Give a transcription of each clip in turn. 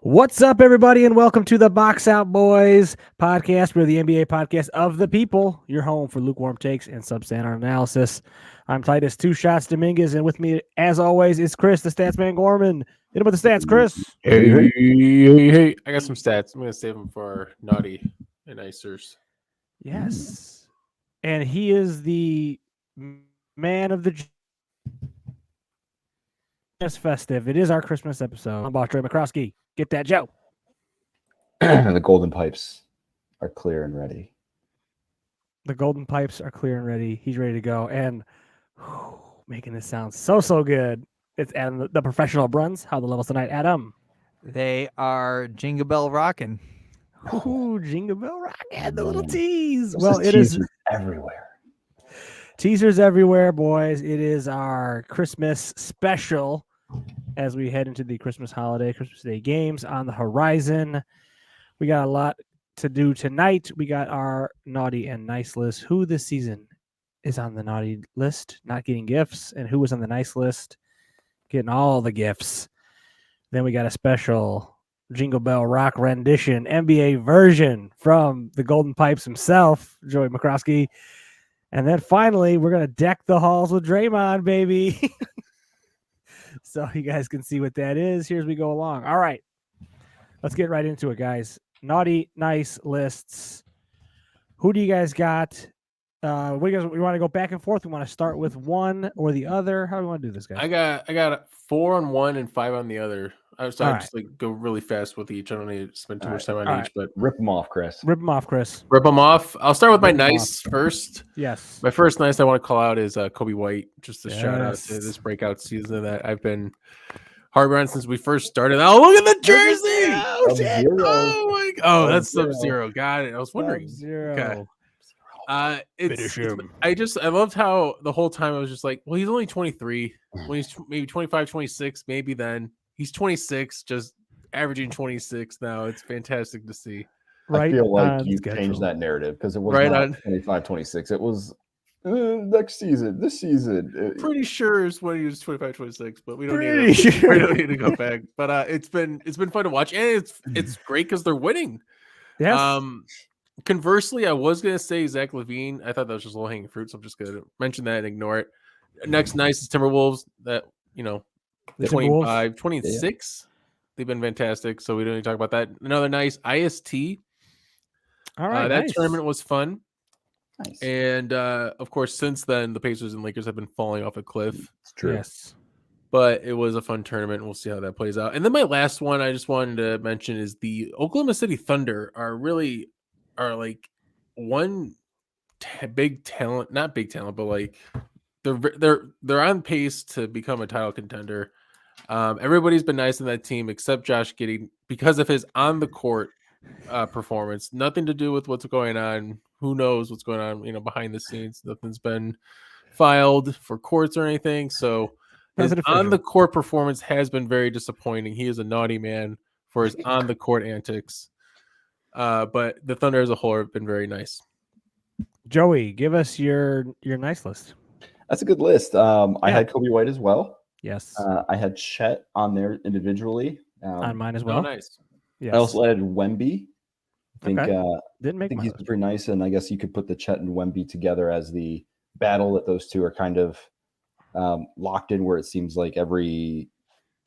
What's up, everybody, and welcome to the Box Out Boys podcast. We're the NBA podcast of the people, your home for lukewarm takes and substandard analysis. I'm Titus Two Shots Dominguez, and with me, as always, is Chris, the Statsman Gorman. Hit him with the stats, Chris. Hey. I got some stats. I'm going to save them for our naughty and icers. Yes. And he is the man of the festive. It is our Christmas episode. I'm about Trey McCroskey. Get that, Joe. The golden pipes are clear and ready. The golden pipes are clear and ready. He's ready to go. And making this sound so good. It's Adam, the professional Bruns. How are the levels tonight, Adam? They are Jinglebell Rockin'. Ooh, Jinglebell Rock and the little tease. Well, it is everywhere. Teasers everywhere, boys. It is our Christmas special as we head into the Christmas holiday, Christmas Day games on the horizon. We got a lot to do tonight. We got our naughty and nice list. Who this season is on the naughty list, not getting gifts, and who was on the nice list, getting all the gifts. Then we got a special Jingle Bell Rock rendition, NBA version from the Golden Pipes himself, Joey McCroskey. And then finally, we're going to deck the halls with Draymond, baby. So you guys can see what that is here as we go along. All right, let's get right into it, guys. Naughty, nice lists. Who do you guys got? We want to go back and forth. We want to start with one or the other. How do we want to do this, guys? I got 4 on one and 5 on the other. I was All just like go really fast with each. I don't need to spend too much time on each, but Rip them off, Chris. Rip them off, Chris. Rip them off. I'll start with my Rip 'em nice first. Yes. My first nice I want to call out is Kobe White. Just a shout out Yes. to this breakout season that I've been hard on since we first started. Oh, look at the jersey! Oh, shit. Sub-Zero. Oh my! Oh, that's Sub-Zero. Sub-Zero. Got it. I was wondering. Sub-Zero. Okay. Finish him. I loved how the whole time I was just like, well, he's only 23. When he's maybe 25, 26, maybe then. He's 26, just averaging 26 now. It's fantastic to see. Right. I feel like you schedule. changed that narrative because it was Right not on. 25, 26. It was next season, this season. Pretty sure is when he was 25, 26, but we don't Pretty need to, sure. we don't need to go back. But it's been fun to watch, and it's great because they're winning. Yes. Conversely, I was gonna say Zach LaVine. I thought that was just low hanging fruit, so I'm just gonna mention that and ignore it. Next nice is Timberwolves. That The 25, 26. They've been fantastic, so we don't need to talk about that. Another nice IST. All right. That nice. tournament was fun. Nice. And of course, since then, the Pacers and Lakers have been falling off a cliff. It's true. Yes. But it was a fun tournament. And we'll see how that plays out. And then my last one I just wanted to mention is the Oklahoma City Thunder are like one big talent, not big talent, but like they're on pace to become a title contender. Everybody's been nice in that team except Josh Giddey because of his on the court performance. Nothing to do with what's going on. Who knows what's going on, behind the scenes. Nothing's been filed for courts or anything. So his on the court performance has been very disappointing. He is a naughty man for his on the court antics. But the Thunder as a whole have been very nice. Joey, give us your nice list. That's a good list. I had Kobe White as well. Yes. I had Chet on there individually. On mine as Oh, well. nice. Yes. I also added Wemby. I think, Didn't make I think my he's list. pretty nice, and I guess you could put the Chet and Wemby together as the battle that those two are kind of locked in, where it seems like every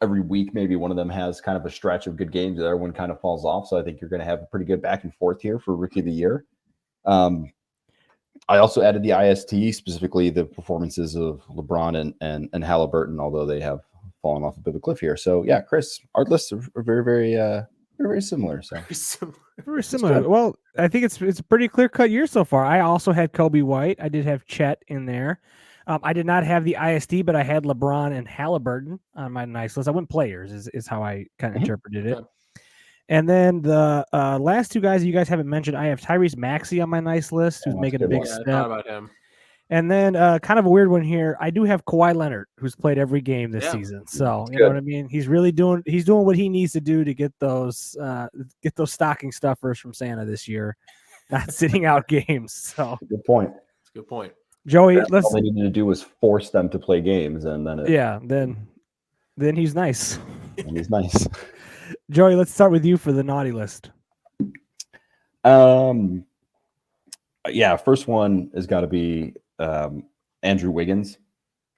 week maybe one of them has kind of a stretch of good games, the other one kind of falls off. So I think you're going to have a pretty good back and forth here for Rookie of the Year. I also added the IST, specifically the performances of LeBron and Halliburton, although they have fallen off a bit of a cliff here. So yeah, Chris, our lists are very, very similar. So Very similar. Well, I think it's a pretty clear cut year so far. I also had Kobe White. I did have Chet in there. I did not have the IST, but I had LeBron and Halliburton on my nice list. I went players is how I kind of interpreted it. Yeah. And then the last two guys you guys haven't mentioned, I have Tyrese Maxey on my nice list, who's Oh, making a good big one. Yeah, I step. thought about him. And then kind of a weird one here. I do have Kawhi Leonard, who's played every game this season. So you know what I mean? He's really doing what he needs to do to get those stocking stuffers from Santa this year, not sitting out games. So good point. That's a good point. Joey, All they needed to do was force them to play games, and then then he's nice. and he's nice. Joey, let's start with you for the naughty list. Yeah, first one has got to be Andrew Wiggins.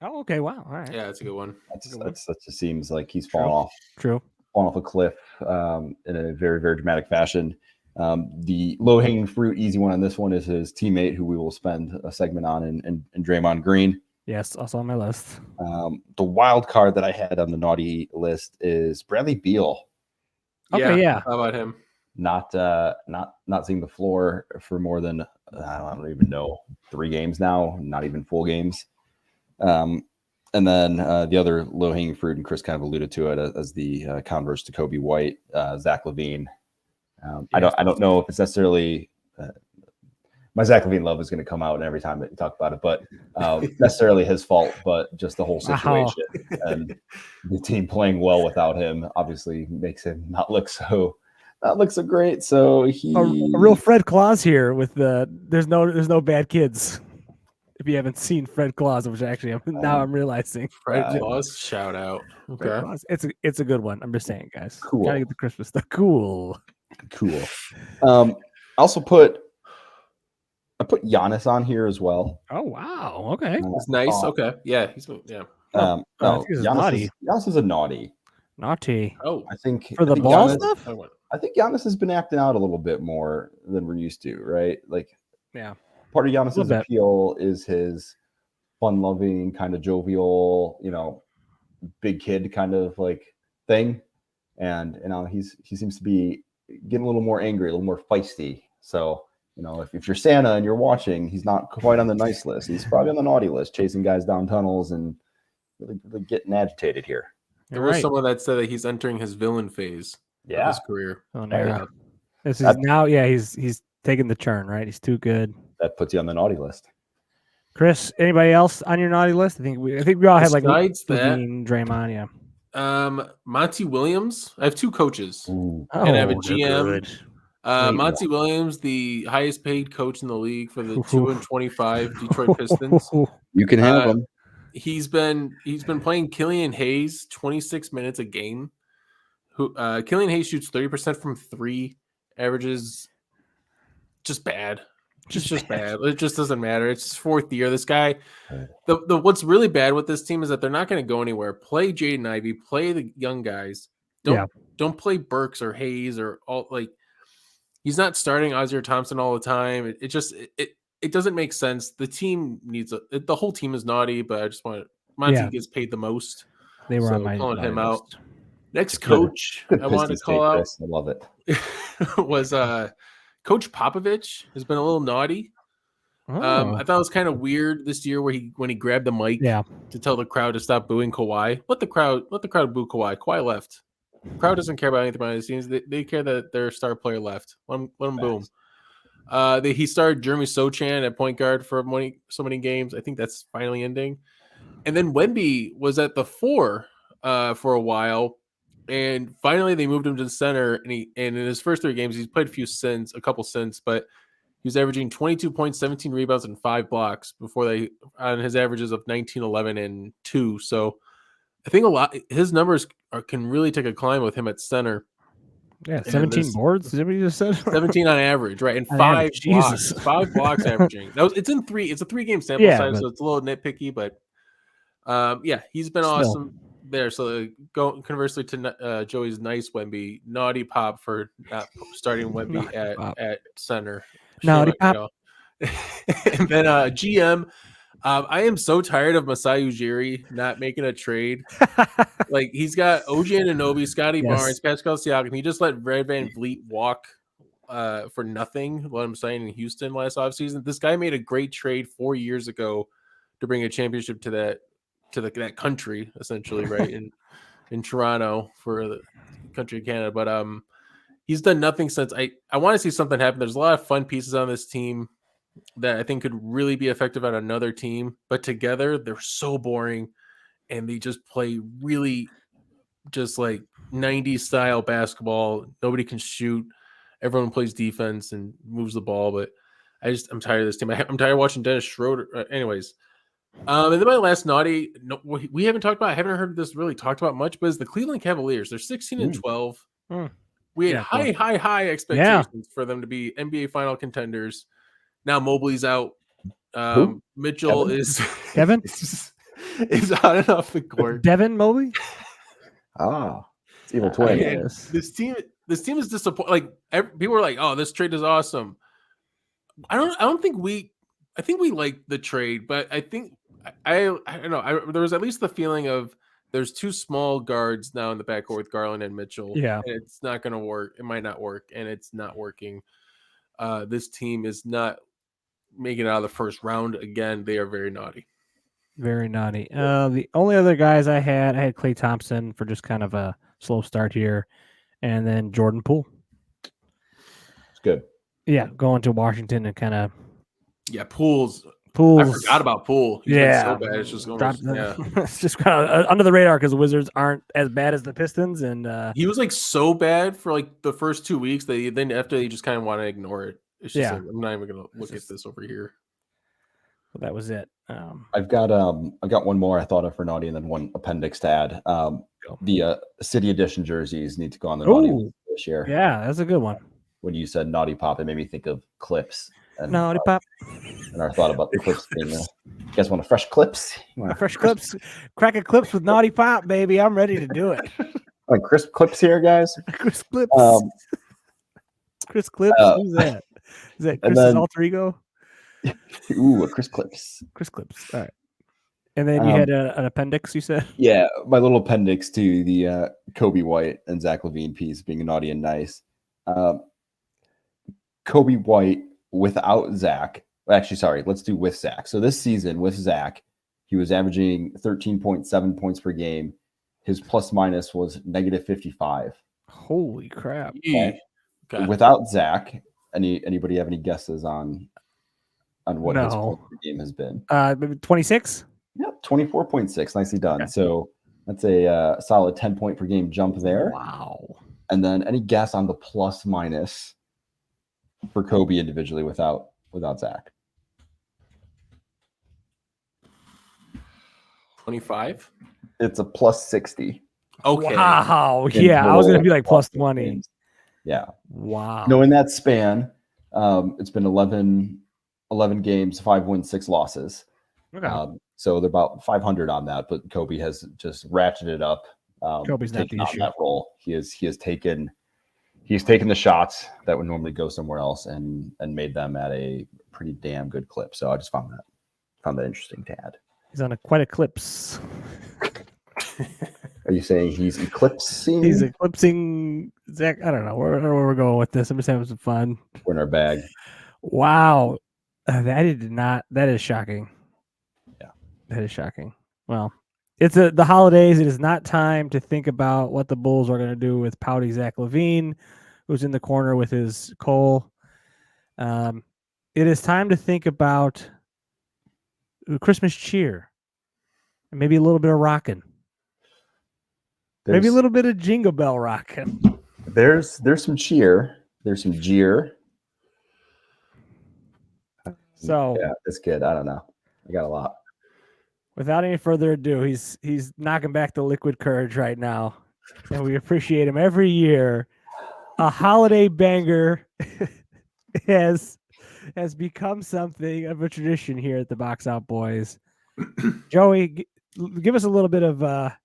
Oh, okay. Wow. All right. Yeah, that's a good one. That just seems like he's True. fallen True. off a cliff in a very, very dramatic fashion. The low-hanging fruit, easy one on this one is his teammate, who we will spend a segment on, in Draymond Green. Yes, also on my list. The wild card that I had on the naughty list is Bradley Beal. Okay, yeah. How about him? Not seeing the floor for more than I don't even know 3 games now, not even full games. And then the other low-hanging fruit, and Chris kind of alluded to it as the converse to Kobe White, Zach LaVine. I don't know if it's necessarily my Zach LaVine love is going to come out every time that you talk about it, but necessarily his fault, but just the whole situation and the team playing well without him obviously makes him not look so great. So he a real Fred Claus here with the there's no bad kids. If you haven't seen Fred Claus, which actually I'm realizing. Fred Claus, shout out. Okay, it's a good one. I'm just saying, guys. Cool. Gotta get the Christmas stuff. Cool. I put Giannis on here as well. Oh wow. Okay. it's nice. Okay, yeah, Giannis is a naughty. Naughty. Oh, I think for the ball stuff. I think Giannis has been acting out a little bit more than we're used to, right? Like, yeah. Part of Giannis's appeal is his fun-loving, kind of jovial, big kid kind of like thing, and he seems to be getting a little more angry, a little more feisty. So if you're Santa and you're watching, he's not quite on the nice list. He's probably on the naughty list, chasing guys down tunnels and really getting agitated here. There was someone that said that he's entering his villain phase of his career. Oh, no. This is now, he's taking the turn, right? He's too good. That puts you on the naughty list. Chris, anybody else on your naughty list? I think we all had like besides that, Draymond, yeah. Monty Williams. I have 2 coaches, and I have a GM. Monty Williams, the highest paid coach in the league for the 2-25 Detroit Pistons. You can have him. He's been playing Killian Hayes 26 minutes a game. Killian Hayes shoots 30% from 3, averages just bad. Just bad. It just doesn't matter. It's his 4th year. This guy, the what's really bad with this team is that they're not going to go anywhere. Play Jaden Ivey, play the young guys. Don't play Burks or Hayes or all like. He's not starting Ozzie Thompson all the time. It doesn't make sense. The team needs the whole team is naughty, but I just want Monty gets paid the most. They were on my calling him list. out. Next coach Good I wanted to call out. I love it. Was Coach Popovich has been a little naughty. I thought it was kind of weird this year when he grabbed the mic to tell the crowd to stop booing Kawhi. Let the crowd boo Kawhi. Kawhi left. The crowd doesn't care about anything behind the scenes. They care that their star player left. Let him boom. He started Jeremy Sochan at point guard for so many games. I think that's finally ending. And then Wemby was at the 4 for a while. And finally, they moved him to the center. And in his first 3 games, he's played a couple since, but he was averaging 22 points, 17 rebounds, and 5 blocks on his averages of 19, 11, and 2. So I think his numbers can really take a climb with him at center. Yeah, 17 boards. Is that what you just said? 17 on average, right? And 5 blocks. 5 blocks averaging. It's in 3. It's a 3-game sample size, so it's a little nitpicky, but he's been awesome there. So conversely to Joey's nice Wemby, naughty Pop for not starting Wemby at center. Naughty Pop. And then GM. I am so tired of Masai Ujiri not making a trade. Like he's got OG Anunoby, Scotty Barnes, Pascal Siakam. He just let Red Van Vliet walk for nothing. What I'm saying in Houston last offseason. This guy made a great trade 4 years ago to bring a championship to that country, essentially, right? in Toronto for the country of Canada. But he's done nothing since. I want to see something happen. There's a lot of fun pieces on this team that I think could really be effective on another team, but together they're so boring and they just play really just like 90s style basketball. Nobody can shoot. Everyone plays defense and moves the ball, but I'm tired of this team. I'm tired of watching Dennis Schroeder. Anyways. And then my last we haven't talked about, I haven't heard this really talked about much, but it's the Cleveland Cavaliers. They're 16-12. We had Yeah, high expectations for them to be NBA final contenders. Now Mobley's out. Who? Mitchell Kevin? is Kevin? is on and off the court. Devin Mobley? Ah, it's evil I twin. get- And this team is disappointing. Like people are like, "Oh, this trade is awesome." I think we like the trade, but I think I don't know. There was at least the feeling of there's two small guards now in the backcourt with Garland and Mitchell. Yeah. And it's not going to work. It might not work, and it's not working. This team is not making it out of the first round again. They are very naughty. Very naughty. The only other guys I had Klay Thompson for just kind of a slow start here, and then Jordan Poole. It's good. Yeah, going to Washington and kind of Yeah, Pools. Pools. I forgot about Poole. He's been so bad. It's just almost, it's just kind of under the radar because the Wizards aren't as bad as the Pistons, and he was like so bad for like the first 2 weeks that then after you just kind of want to ignore it. It's just like, I'm not even gonna look at this over here. So that was it. I've got one more I thought of for naughty, and then one appendix to add. The City Edition jerseys need to go on the naughty list this year. Yeah, that's a good one. When you said naughty pop, it made me think of clips. And, Naughty pop. And I thought about the clips being. You guys want a fresh clips? Fresh clips, cracking clips with naughty pop, baby. I'm ready to do it. Like crisp clips here, guys. Chris Clips. Chris Clips. uh, Who's that? Is that and Chris's then- alter ego? Ooh, a crisp clips. Chris Clips. All right. And then you had an appendix, you said? Yeah, my little appendix to the Kobe White and Zach LaVine piece being naughty and nice. Kobe White without Zach. Actually, sorry, let's do with Zach. So this season with Zach, he was averaging 13.7 points per game. His plus minus was negative 55. Holy crap. Okay. Without Zach, anybody have any guesses on what his No. points per game has been? Maybe 26? Yep, 24.6. Nicely done. Okay. So that's a solid 10 point per game jump there. Wow. And then any guess on the plus minus for Kobe individually without Zach? 25. It's a plus 60. Okay. Wow. In Yeah, I was going to total be like plus 20. games. Yeah. Wow. No, in that span, it's been 11 games, 5 wins, 6 losses. Okay. So they're about 500 on that, but Kobe has just ratcheted up. Kobe's not the on issue. that role. He's taken the shots that would normally go somewhere else and made them at a pretty damn good clip. So I just found that interesting to add. He's on quite eclipse. Are you saying he's eclipsing? He's eclipsing Zach. I don't know where we're going with this. I'm just having some fun. We're in our bag. Wow. That is shocking. Yeah. That is shocking. Well, it's the holidays. It is not time to think about what the Bulls are going to do with pouty Zach LaVine, who's in the corner with his Cole. It is time to think about Christmas cheer and maybe a little bit of rocking. Maybe a little bit of Jingle Bell rocking. There's some cheer. There's some jeer. So yeah, this kid, I don't know. I got a lot. Without any further ado, he's knocking back the liquid courage right now, and we appreciate him every year. A holiday banger has become something of a tradition here at the Box Out Boys. Joey, give us a little bit of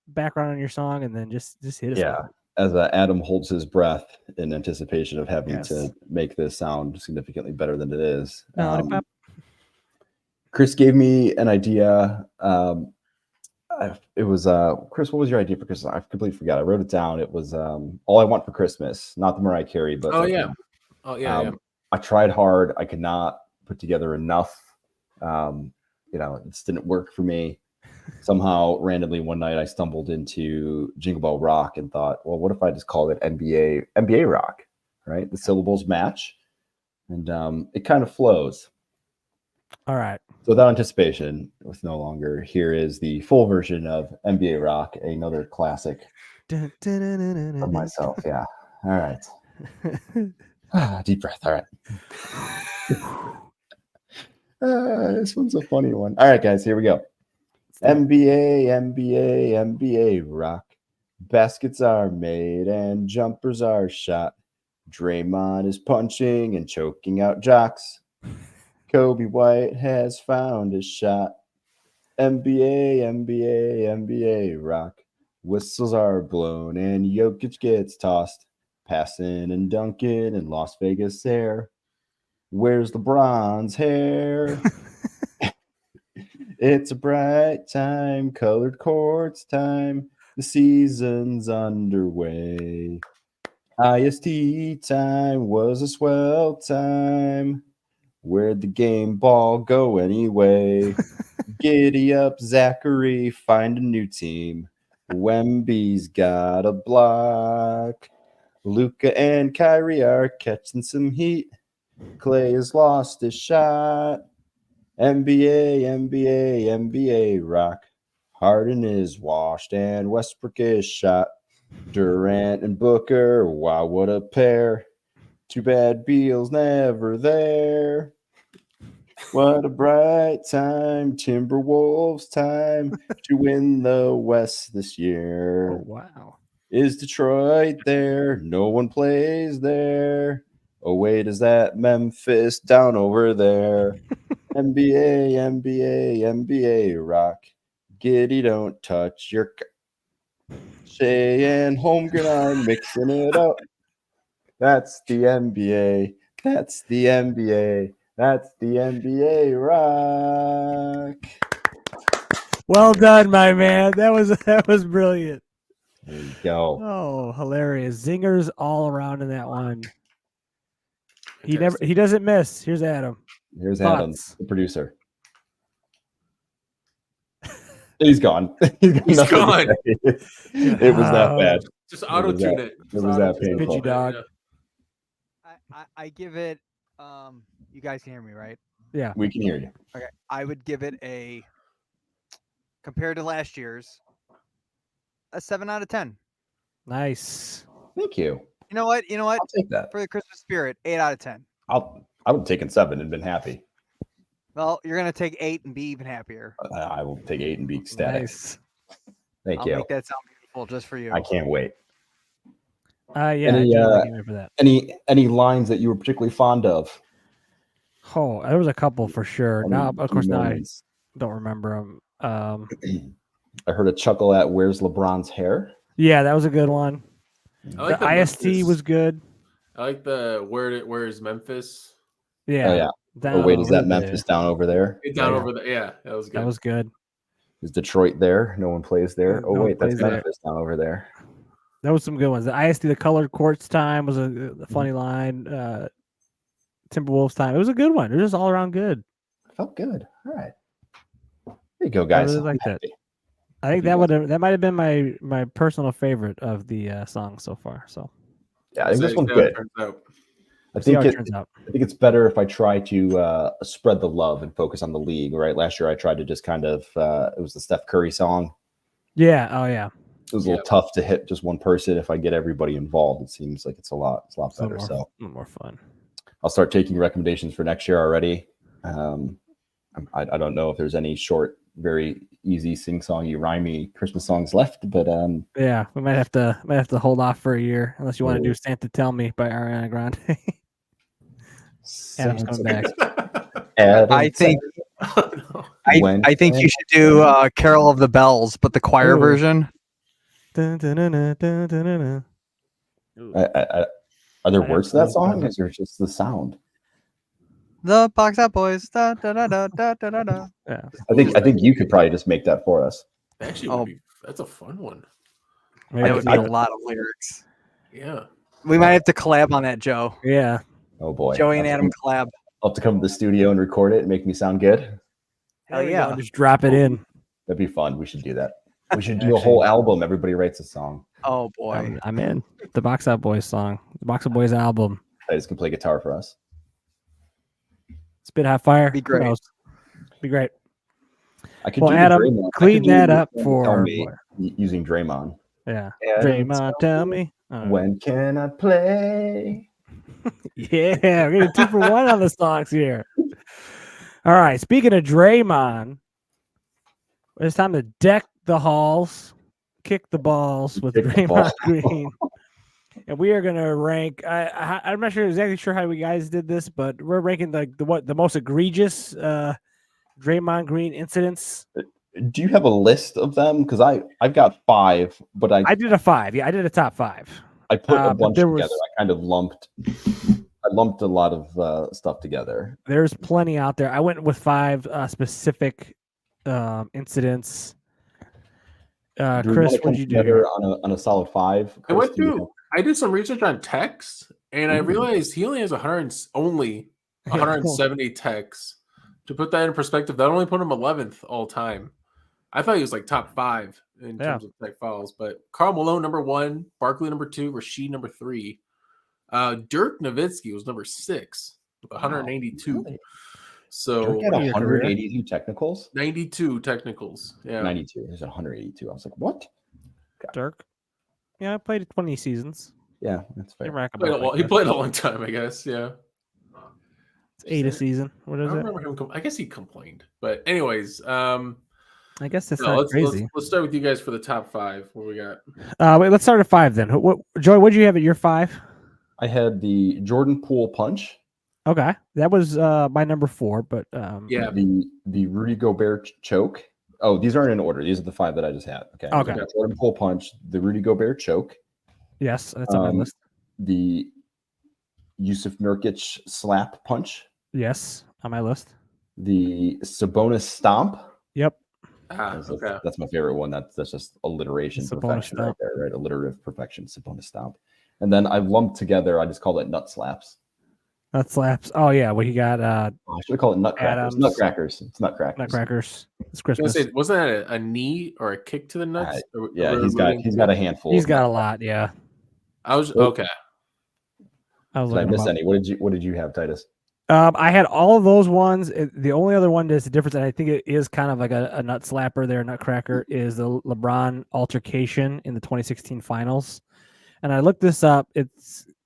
background on your song, and then just hit us. Yeah, as Adam holds his breath in anticipation of having to make this sound significantly better than it is. Chris gave me an idea. It was Chris. What was your idea for Christmas? I completely forgot. I wrote it down. It was "All I Want for Christmas," not the Mariah Carey, but I tried hard. I could not put together enough. It just didn't work for me. Somehow, randomly one night, I stumbled into Jinglebell Rock and thought, well, what if I just called it NBA Rock? Right, the syllables match, and it kind of flows. All right. So without anticipation, with no longer, here is the full version of NBA Rock, another classic for myself. Yeah. All right. Deep breath. All right. This one's a funny one. All right, guys, here we go. NBA Rock. Baskets are made and jumpers are shot. Draymond is punching and choking out jocks. Kobe White has found his shot. NBA, NBA, NBA rock. Whistles are blown and Jokic gets tossed. Passing and dunking in Las Vegas air. Where's LeBron's hair? It's a bright time, colored courts time. The season's underway. IST time was a swell time. Where'd the game ball go anyway? Giddy up, Zachary, find a new team. Wemby's got a block. Luca and Kyrie are catching some heat. Clay has lost his shot. NBA, NBA, NBA rock. Harden is washed and Westbrook is shot. Durant and Booker, wow, what a pair. Too bad Beal's never there. What a bright time, Timberwolves time to win the West this year. Oh, wow. Is Detroit there? No one plays there. Oh, wait, is that Memphis down over there? NBA, NBA, NBA rock. Giddy, don't touch your. Shea and Holmgren are mixing it up. That's the NBA. That's the NBA. That's the NBA rock. Well done, my man. That was brilliant. There you go. Oh, hilarious. Zingers all around in that one. Fantastic. He doesn't miss. Here's Adam. Here's Adam, Thoughts? the producer. He's gone. He's He's nothing to gone. say. It was that bad. Just auto tune it. It was that painful. Pidgey dog. I give it. You guys can hear me, right? Yeah. We can hear you. Okay. I would give it a, compared to last year's, a 7 out of 10. Nice. Thank you. You know what? I'll take that. For the Christmas spirit, 8 out of 10. I would have taken 7 and been happy. Well, you're gonna take 8 and be even happier. I will take 8 and be ecstatic. Nice. Thank I'll you. make that sound beautiful just for you. I can't wait. Yeah, Any, I do like him for that. Any lines that you were particularly fond of? Oh, there was a couple for sure. Any Now, of course, key now I moments? don't remember them. I heard a chuckle at "Where's LeBron's hair?" Yeah, that was a good one. I like The IST Memphis. was good. I like the where is Memphis? Yeah. Oh yeah. Down Wait, is that over there. Memphis down over there? Get down over there. Yeah, that was good. That was good. Is Detroit there? No one plays there. Oh No one wait, that's plays there. Memphis down over there. That was some good ones. The IST, the colored quartz time was a funny line. Timberwolves time. It was a good one. It was just all around good. Felt good. All right. There you go, guys. really liked I'm that. happy. I think that might have been my personal favorite of the songs so far. So Yeah, I think this See one's how it good. turns out. I see how think it turns out. I think it's better if I try to spread the love and focus on the league. Right? Last year I tried to just kind of it was the Steph Curry song. Yeah. Oh yeah. It was a little tough to hit just one person. If I get everybody involved, it seems like it's a lot better. A So little more fun. I'll start taking recommendations for next year already. I don't know if there's any short, very easy sing-songy, rhymey Christmas songs left, but Yeah, we might have to hold off for a year unless you want to do "Santa Tell Me" by Ariana Grande. Adam's coming back. I think Oh, no. I think you should do "Carol of the Bells," but the choir Ooh. version. Dun, dun, dun, dun, dun, dun, dun, dun. Are there I words to have that to song? look Or is there just the sound? The Box Out Boys. Da, da, da, da, da, da, da, da. Yeah. I think you could probably just make that for us. Actually, Oh. that's a fun one. Maybe That would be I- a lot of lyrics. Yeah. We might have to collab on that, Joe. Yeah. Oh boy, Joey and Adam collab. I'll have to come to the studio and record it and make me sound good. Hell There we go. yeah. Just drop it in. That'd be fun. We should do that. We should do a whole album. Everybody writes a song. Oh boy. I'm in. The Box Out Boys song. The Box Out Boys album. Guys can play guitar for us. Spit Hot Fire. Be Who great. knows? Be great. I could Well, do the Adam, Draymond. I clean could do that the up Tell for me using Draymond. Yeah. And Draymond, tell me. When can I play? Yeah, we're getting 2 for 1 on the songs here. All right. Speaking of Draymond, it's time to deck the halls. kick the balls with Kick the Draymond ball. Green. And we are gonna rank. I'm not exactly sure how we guys did this, but we're ranking the most egregious Draymond Green incidents. Do you have a list of them? Because I've got 5, but I did a 5. Yeah, I did a top 5. I put a but bunch there together. was- I kind of lumped a lot of stuff together. There's plenty out there. I went with 5 specific incidents. Do we want Chris, to what come did you do? together Here? on a solid 5? I went Chris, do you through. I did some research on text, and I Ooh. realized he only has only 170 texts. To put that in perspective, that only put him 11th all time. I thought he was like top 5 in terms of tech fouls, but Karl Malone number 1, Barkley number 2, Rasheed number 3. Dirk Nowitzki was number 6 with 182. Really? So Dirk had Your career. 182 technicals. 92 technicals. Yeah. 92. There's 182. I was like, what? Dirk. Yeah, I played 20 seasons. Yeah, that's fair. He played a long time, I guess. Yeah. It's 8 a season. What I is don't it? remember him. I guess he complained. But anyways, I guess that's not crazy. let's start with you guys for the top 5. What we got? Wait, let's start at 5 then. Joey, what did you have at your 5? I had the Jordan Poole punch. Okay, that was my number 4, but Yeah. The Rudy Gobert choke. Oh, these aren't in order. These are the 5 that I just had. Okay. Okay. So Jordan Poole punch, the Rudy Gobert choke, yes, that's on my list. the Yusuf Nurkic slap punch, Yes, on my list. the Sabonis stomp. Yep. That's my favorite one. That's just alliteration Sabonis perfection right stomp. there, right? Alliterative perfection, Sabonis stomp. And then I lumped together, I just call it nut slaps. Nut slaps. Oh yeah, well you got I should call it nutcrackers. Adams. Nutcrackers. It's nutcrackers. nutcrackers. It's I was Christmas. gonna say, wasn't that a knee or a kick to the nuts? Yeah, he's got a handful. He's of got a nut- lot. Yeah. I was okay. I was Did I looking miss them up. any? What did you have, Titus? I had all of those ones. The only other one that's the difference, and I think it is kind of like a nut slapper there, nutcracker, is the LeBron altercation in the 2016 finals. And I looked this up.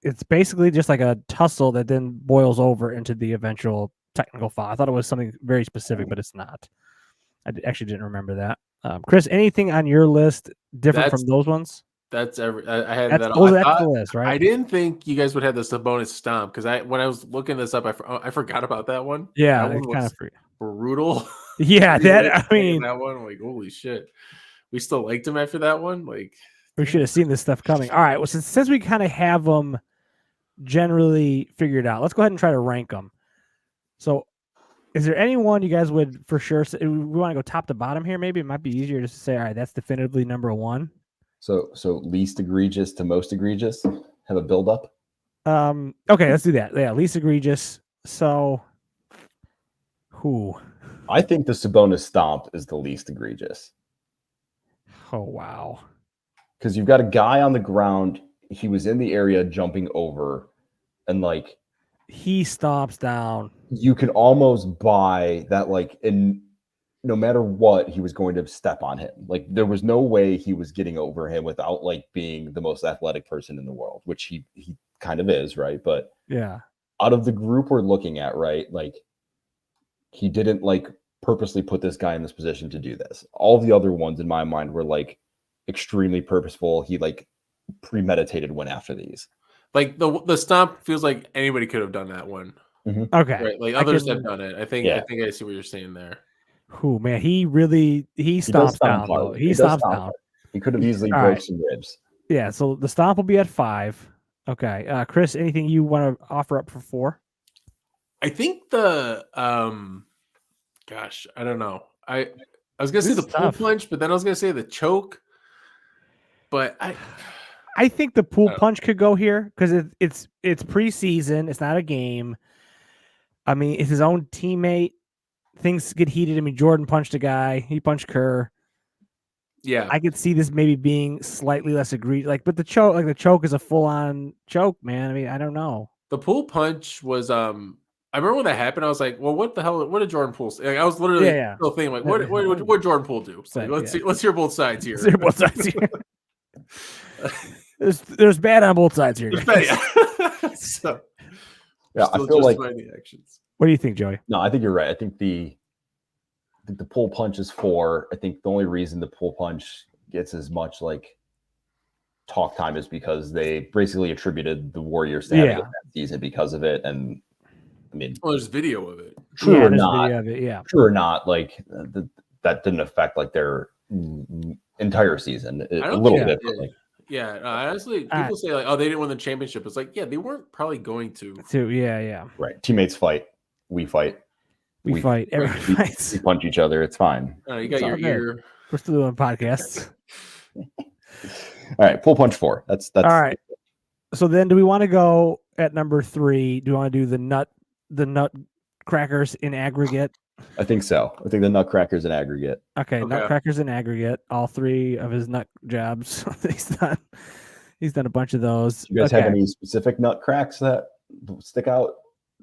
It's basically just like a tussle that then boils over into the eventual technical foul. I thought it was something very specific, but it's not. Actually didn't remember that. Chris, anything on your list different from those ones? That's I had That's, that. that's the list, right? I didn't think you guys would have the Sabonis stomp because when I was looking this up, I forgot about that one. Yeah, that it's one kind was of free. brutal. Yeah, that I mean, that one, like holy shit, we still liked him after that one. Like we should have seen this stuff coming. All right, well, since we kind of have them generally figured out, let's go ahead and try to rank them. So, is there anyone you guys would for sure? We want to go top to bottom here. Maybe it might be easier just to say, all right, that's definitively number 1. So least egregious to most egregious. Have a build up. Okay, let's do that. Yeah, least egregious. So, who? I think the Sabonis stomp is the least egregious Oh wow. because you've got a guy on the ground. He was in the area jumping over, and like He stomps down. you can almost buy that. Like in no matter what, he was going to step on him. Like there was no way he was getting over him without like being the most athletic person in the world, which he kind of is, right? But Yeah. out of the group we're looking at, right? Like he didn't like purposely put this guy in this position to do this. All the other ones in my mind were like extremely purposeful. He like premeditated went after these. Like the stomp feels like anybody could have done that one. Okay. Right? Like others have done it. I think I see what you're saying there. Who man? He does stomps down. stomp Though. hard. He does stomps stomp down. hard. He could have easily All broke right. some ribs. Yeah. So the stomp will be at 5. Okay. Chris, anything you want to offer up for 4? I think the gosh, I don't know. I was gonna say the pull punch, but then I was gonna say the choke. But I think the pool punch could go here because it's preseason. It's not a game. I mean, it's his own teammate. Things get heated. I mean, Jordan punched a guy. He punched Kerr. Yeah, I could see this maybe being slightly less egregious. But the choke is a full on choke, man. I mean, I don't know. The pull punch was I remember when that happened. I was like, "Well, what the hell? What did Jordan Poole say?" Like, I was literally still thinking, like, "What Jordan Poole do?" So, let's hear both sides here. Let's hear both sides here. There's bad on both sides here. So, I feel like the actions. What do you think, Joey? No, I think you're right. I think the pull punch is 4. I think the only reason the pull punch gets as much like talk time is because they basically attributed the Warriors to having it that season because of it. And I mean, well, there's video of it. True or there's not, video of it, true or not, like that didn't affect like their entire season. A little bit. But, like, honestly, people say like, oh, they didn't win the championship. It's like, yeah, they weren't probably going to. Right. Teammates fight. We fight. We fight. Everybody fights. We punch each other. It's fine. You got your ear. We're still doing podcasts. All right. Pull punch 4. That's all right. So then do we want to go at number 3? Do you want to do the nut crackers in aggregate? I think so. I think the nutcrackers in aggregate. Okay, nutcrackers in aggregate. All 3 of his nut jobs. He's done a bunch of those. Do you guys have any specific nut cracks that stick out?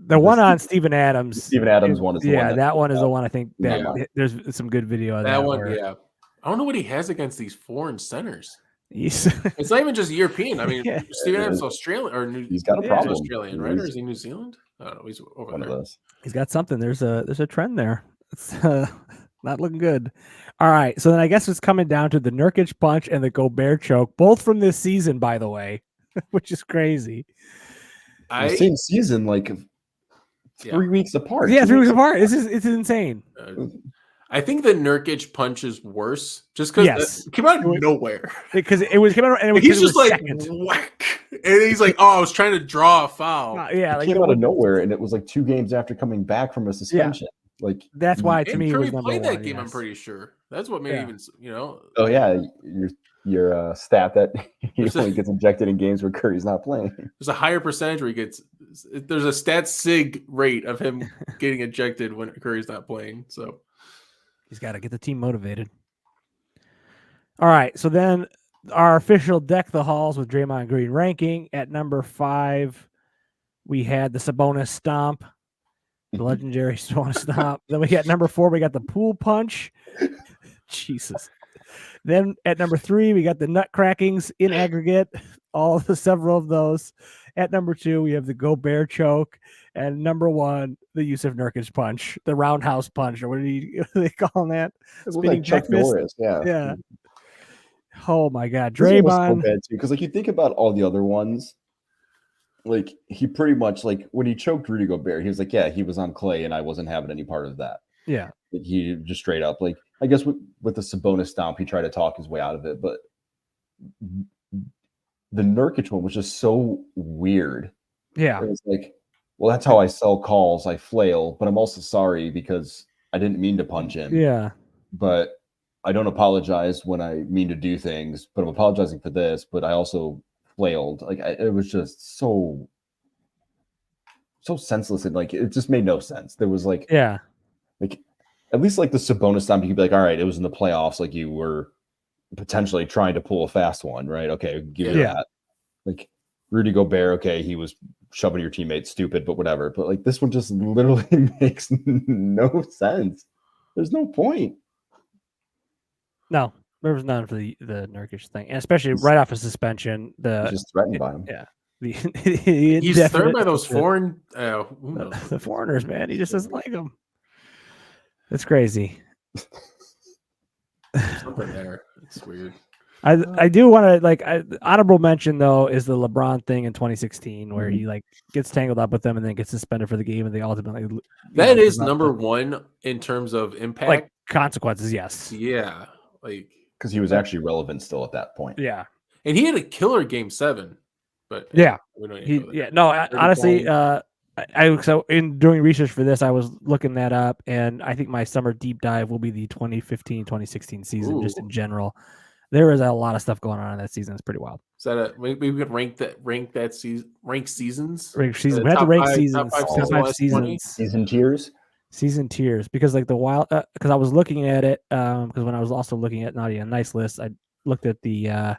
The one on Steven Adams. Steven Adams one is the one. That one is the one I think that there's some good video of that one. Where, I don't know what he has against these foreign centers. It's not even just European. I mean, Steven Adams is Australian, or he's got a problem. He's Australian, right? Or is he New Zealand? I don't know. He's over one there. Of those. He's got something. There's a trend there. It's not looking good. All right, so then I guess it's coming down to the Nurkic punch and the Gobert choke, both from this season, by the way, which is crazy. Same season, like 3 weeks apart. Yeah, 3 weeks apart. It's insane. I think the Nurkic punch is worse, just because it came out of nowhere. Because it was coming out, and he's just like whack, and he's like, "Oh, I was trying to draw a foul." It came out of nowhere, and it was like 2 games after coming back from a suspension. Like that's why to me it was played that game. I'm pretty sure that's what made it even. Oh yeah, your stat that he only gets injected in games where Curry's not playing. There's a higher percentage where he gets. There's a stat sig rate of him getting ejected when Curry's not playing. So. He's got to get the team motivated. All right, so then our official Deck the Halls with Draymond Green ranking. At number 5, we had the Sabonis Stomp, the legendary Sabonis Stomp. Then we got number 4, we got the Pool Punch. Jesus. Then at number 3, we got the Nut Crackings in aggregate, several of those. At number 2, we have the Gobert choke. And number 1, the Yusuf Nurkic punch, the roundhouse punch, or what are they calling that? Spinning Chuck Norris, yeah. Oh my God, Draymond. Because like you think about all the other ones, like he pretty much like when he choked Rudy Gobert, he was like, yeah, he was on clay, and I wasn't having any part of that. Yeah, like, he just straight up like I guess with the Sabonis stomp, he tried to talk his way out of it, but the Nurkic one was just so weird. Yeah, it was like. Well, that's how I sell calls. I flail, but I'm also sorry because I didn't mean to punch him. Yeah. But I don't apologize when I mean to do things, but I'm apologizing for this, but I also flailed. Like it was just so senseless and like it just made no sense. There was like like at least like the Sabonis time you could be like, all right, it was in the playoffs, like you were potentially trying to pull a fast one, right? Okay, give you that. Like Rudy Gobert, okay, he was shoving your teammates stupid, but whatever. But like this one just literally makes no sense. There's no point. No, there was none for the Nurkic thing, and especially right off a suspension. He's just threatened by him. Yeah, he's threatened by those foreign the foreigners, man. He just doesn't like them. It's crazy. Something there. It's weird. I do want to honorable mention though is the LeBron thing in 2016 where he like gets tangled up with them and then gets suspended for the game and they ultimately that is number 1 in terms of impact, like consequences. Yes, yeah, like because he was actually relevant still at that point. Yeah, and he had a killer game 7, but honestly, so in doing research for this, I was looking that up and I think my summer deep dive will be the 2015-2016 season just in general. There is a lot of stuff going on in that season. It's pretty wild. Is that maybe we could rank that season? Rank seasons. We have to rank seasons. Top 5 seasons. Season tiers. Because like the wild. Because I was looking at it. Because when I was also looking at Naughty and Nice list, I looked at the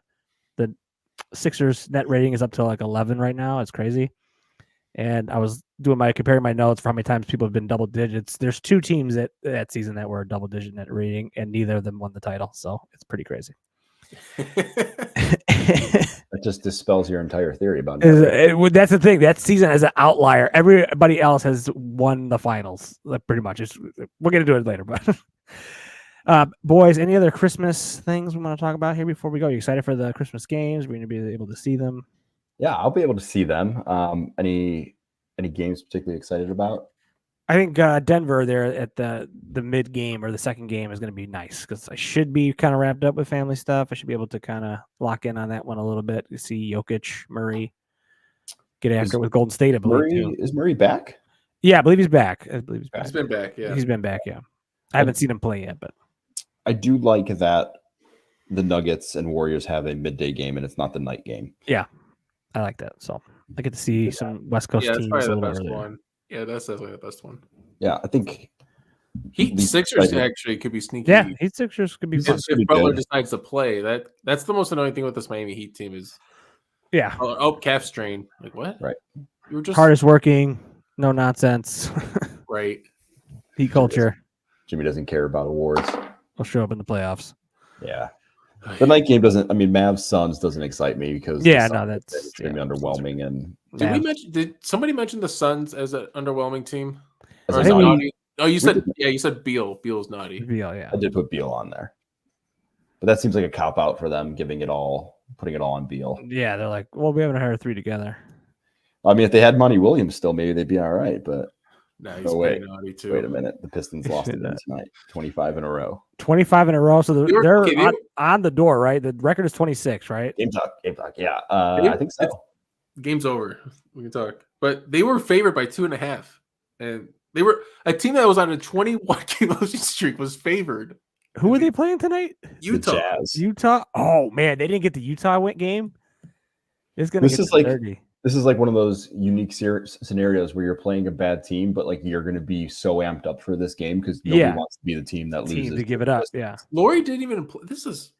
Sixers net rating is up to like 11 right now. It's crazy. And I was comparing my notes for how many times people have been double digits. There's 2 teams that season that were double digit net rating, and neither of them won the title. So it's pretty crazy. That just dispels your entire theory about it. That's the thing. That season is an outlier. Everybody else has won the finals. Like pretty much. We're gonna do it later, but Boys, any other Christmas things we want to talk about here before we go? Are you excited for the Christmas games? We're going to be able to see them. Yeah, I'll be able to see them. Any games particularly excited about? I think Denver there at the mid game or the second game is going to be nice because I should be kind of wrapped up with family stuff. I should be able to kind of lock in on that one a little bit. You see Jokic, Murray, get after it with Golden State, I believe. Too. Is Murray back? Yeah, I believe he's back. I believe he's back. He's been back. Yeah, He's been back. Yeah, I haven't seen him play yet, but I do like that the Nuggets and Warriors have a midday game and it's not the night game. yeah, I like that. So I get to see some West Coast yeah, that's teams probably a the little best earlier. one. Yeah, that's definitely the best one. Yeah, I think Heat Least Sixers excited. actually could be sneaky. Yeah, Heat Sixers could be Heat fun. Sixers- pretty If Butler good. decides to play, that's the most annoying thing with this Miami Heat team is Yeah, calf strain. Like what? Right. You were just hardest working, no nonsense. right. Heat culture Jimmy doesn't care about awards. will show up in the playoffs. Yeah. The night game doesn't. I mean, Mavs Suns doesn't excite me because Yeah, the no, Suns that's are extremely underwhelming. And Did we Mavs. mention? Did somebody mention the Suns as an underwhelming team? as Or a is it think we- naughty? Oh, you said did. yeah. You said Beal. Beal's naughty. Yeah. I did put Beal on there, but that seems like a cop out for them, putting it all on Beal. Yeah, they're like, well, we haven't hired three together. I mean, if they had Monty Williams still, maybe they'd be all right. But No, he's Oh, pretty wait. naughty too. wait a minute, the Pistons lost again tonight, 25 in a row. 25 in a row. So They were- they're okay, they on the door, right? The record is 26, right? Game talk. Yeah, They- I think so. Game's over. We can talk. But they were favored by 2.5, and they were a team that was on a 21 game losing streak was favored. Who are they playing tonight? Utah. The Jazz. Utah. Oh man, they didn't get the Utah game. It's gonna This get is like- dirty. This is like one of those unique scenarios where you're playing a bad team, but like you're going to be so amped up for this game because nobody Yeah. wants to be the team that Team loses. to give it up. Yeah. Laurie didn't even play. This is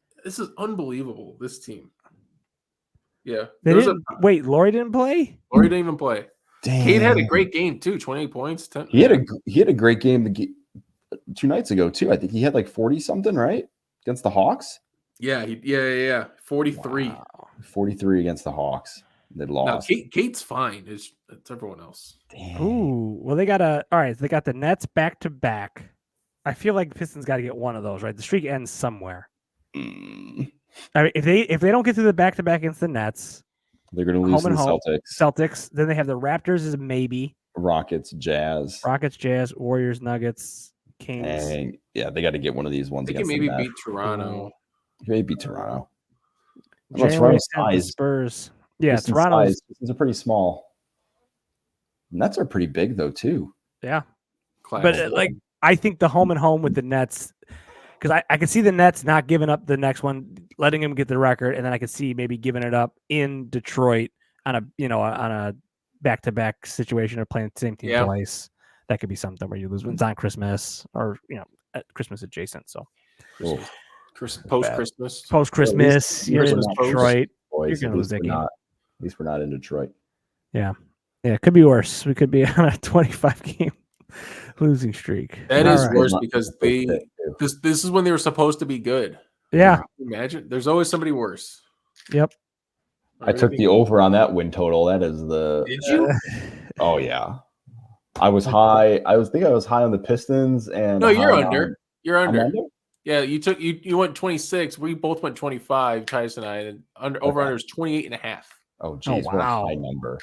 unbelievable. This team. Yeah. They There was didn't wait. Laurie didn't play. Laurie didn't even play. Damn. Cade had a great game too. 28 points. 10, He had a great game 2 nights ago too. I think he had like 40 something, right? Against the Hawks. Yeah. 43. Wow. 43 against the Hawks. They Now, lost. Kate's fine. It's everyone else. Damn. Ooh. Well, they got all right. They got the Nets back to back. I feel like the Pistons got to get one of those, right? The streak ends somewhere. Mm. I mean, if they don't get through the back to back against the Nets, They're going to lose Home to the and home. Celtics, Celtics, then they have the Raptors as a maybe. Rockets, Jazz. Rockets, Jazz, Warriors, Nuggets, Kings. And yeah, they got to get one of these ones They can against maybe the Nets. beat Toronto. Maybe Toronto. Well, January Toronto's 10th, the size. Spurs. Yeah, Pistons' Toronto's. size. Pistons are pretty small. Nets are pretty big though too. Yeah, Class. but I think the home and home with the Nets, because I could see the Nets not giving up the next one, letting them get the record, and then I could see maybe giving it up in Detroit on a back to back situation or playing the same team Yeah. twice. That could be something where you lose when it's on Christmas or at Christmas adjacent. So Oh, Post Christmas. post Christmas, you're in Christmas post. Detroit. boys, You're gonna at lose least that we're game. not. At least we're not in Detroit. Yeah, it could be worse. We could be on a 25 game losing streak. That All is right. worse Not because supposed to do. this is when they were supposed to be good. Yeah. Can you imagine, there's always somebody worse. Yep. I took the over on that win total. That is the. Did you? Oh yeah. I was high. I was high on the Pistons and No, you're high under. on- You're I'm under. under? Yeah, you went 26. We both went 25, Titus and I, and over Okay. under is 28.5. Oh geez, what a wow. high number.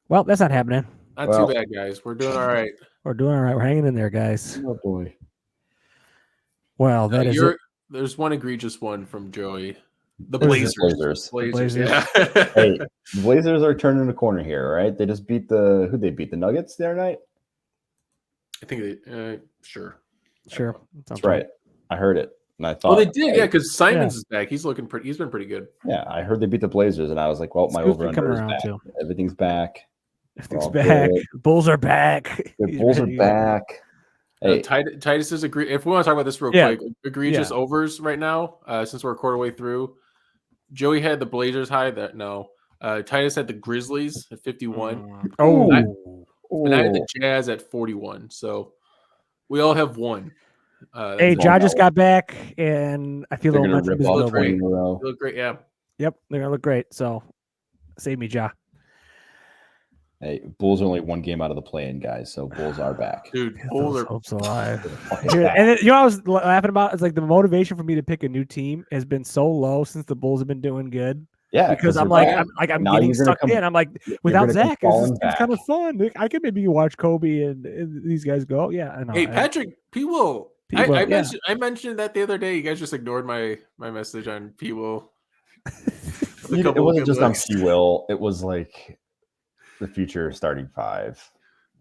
Well, that's not happening. Not Well- too bad, guys. We're doing all right. We're doing all right. We're hanging in there, guys. Oh boy. Well, that is it. There's one egregious one from Joey. The What is Blazers. it? Blazers. Blazers. Yeah. Hey, the Blazers are turning the corner here, right? They just beat who they beat the Nuggets the other night. I think they sure. Sure. That's right. I heard it, and I thought. Oh, they did, hey, yeah, because Simons is back. He's looking pretty. He's been pretty good. Yeah, I heard they beat the Blazers, and I was like, well, my Scoop's over been coming under is around back. too. Everything's back. Everything's all back. good. Bulls are back. The He's Bulls are ready. back. Hey, Titus is agree. If we want to talk about this real Yeah. quick, egregious Yeah. overs right now. Since we're a quarter way through, Joey had the Blazers high. That no. Titus had the Grizzlies at 51, Oh. and I had the Jazz at 41. So we all have one. Hey, that's Ja all. just got back, and I feel a they're little gonna momentum rip all is building. 20 in a row. You look great. Yeah. Yep, they're gonna look great. So, save me, Ja. Hey, Bulls are only one game out of the play-in, guys. So Bulls are back. Dude, Get Bulls those are hopes alive. They're fucking Dude, back. and you know what I was laughing about? It's like the motivation for me to pick a new team has been so low since the Bulls have been doing good. Yeah, Because I'm they're like, back. I'm Now getting you're gonna sucked come- in. I'm like, you're without gonna come Zach, this falling team's kind of back. fun. Like, I could maybe watch Kobe and these guys go. Yeah, I know. Hey, Patrick P. Will. P. Will, yeah. I mentioned that the other day. You guys just ignored my message on P. Will. With a It couple of wasn't good just on looks. P. Will. It was like the future starting five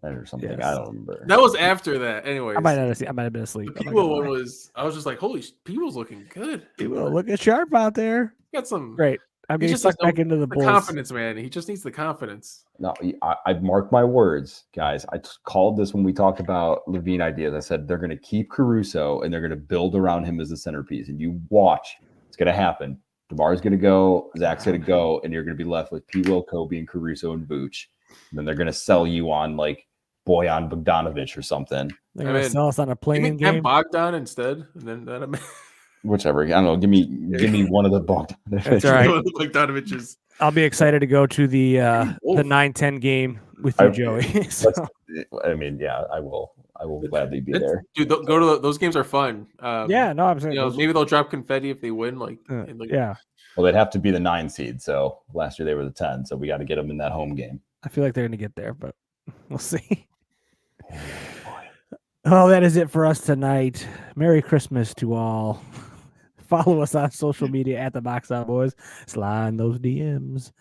or something. Yes. I don't remember. That was after that. Anyways, I might have been asleep. the I'm P. not gonna Will one lie. was. I was just like, holy, P. Will's looking good. P. Will, look at Sharp out there. Got some. Great. I'm He getting just needs sucked back into the the Bulls. confidence, man. He just needs the confidence. No, I've marked my words, guys. I called this when we talked about Levine ideas. I said they're going to keep Caruso and they're going to build around him as a centerpiece. And you watch, it's going to happen. DeMar's going to go, Zach's going to go, and you're going to be left with P. Will, Kobe, and Caruso and Vooch. And then they're going to sell you on like Bojan Bogdanovic or something. They're gonna sell us on a Give playing me Cam game. Bogdan instead, and then that. Whichever. I don't know. Give me one of the Bogdanovic. That's all right. Bogdanovich's. I'll be excited to go to the Wolf. 9-10 game with you, Joey. So, I mean, yeah, I will gladly be there. Dude, go to those games are fun. yeah, no, I'm saying those- maybe they'll drop confetti if they win. yeah. Well, they'd have to be the 9 seed. So last year they were the 10. So we got to get them in that home game. I feel like they're gonna get there, but we'll see. Well, that is it for us tonight. Merry Christmas to all. Follow us on social media at the Box Out Boys. Slide those DMs.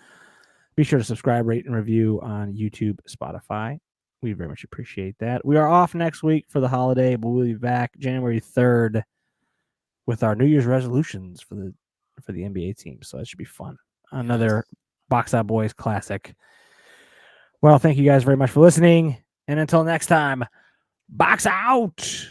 Be sure to subscribe, rate, and review on YouTube, Spotify. We very much appreciate that. We are off next week for the holiday, but we'll be back January 3rd with our New Year's resolutions for the NBA team. So that should be fun. Another Box Out Boys classic. Well, thank you guys very much for listening. And until next time, Box out.